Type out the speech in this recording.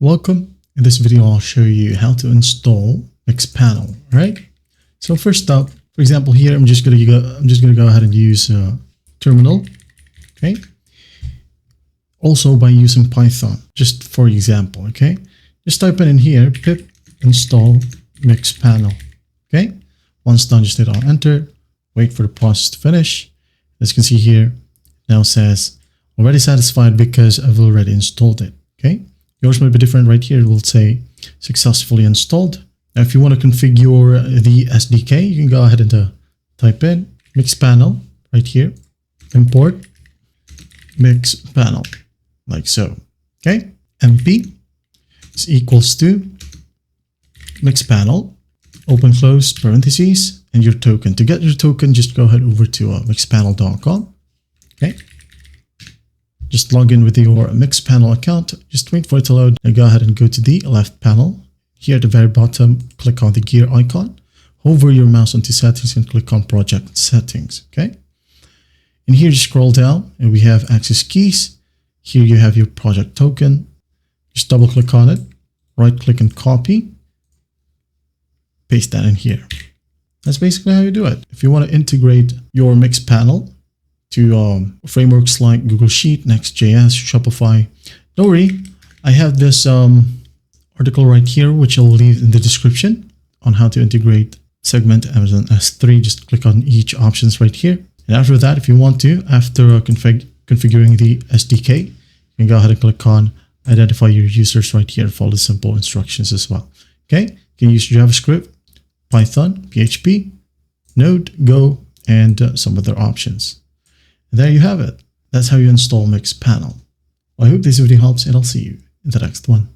Welcome. In this video, I'll show you how to install Mixpanel. Right. So first up, for example, here I'm just gonna go ahead and use terminal. Okay. Also by using Python, just for example. Okay. Just type in here pip install Mixpanel. Okay. Once done, just hit on enter. Wait for the process to finish. As you can see here, now says already satisfied because I've already installed it. Okay. Yours might be different. Right here, it will say successfully installed. Now, if you want to configure the SDK, you can go ahead and type in Mixpanel right here, import Mixpanel, like so. Okay, MP is equals to Mixpanel, open close parentheses, and your token. To get your token, just go ahead over to mixpanel.com. Okay. Just log in with your Mixpanel account. Just wait for it to load and go ahead and go to the left panel. Here at the very bottom, click on the gear icon. Hover your mouse onto settings and click on project settings. Okay. And here, just scroll down and we have access keys. Here you have your project token. Just double click on it, right click and copy. Paste that in here. That's basically how you do it. If you want to integrate your Mixpanel to frameworks like Google Sheet, Next.js, Shopify, don't worry, I have this article right here, which I'll leave in the description on how to integrate Segment, Amazon S3. Just click on each options right here. And after that, if you want to, after configuring the SDK, you can go ahead and click on identify your users right here. Follow the simple instructions as well. Okay, you can use JavaScript, Python, PHP, Node, Go, and some other options. And there you have it. That's how you install Mixpanel. Well, I hope this video helps, and I'll see you in the next one.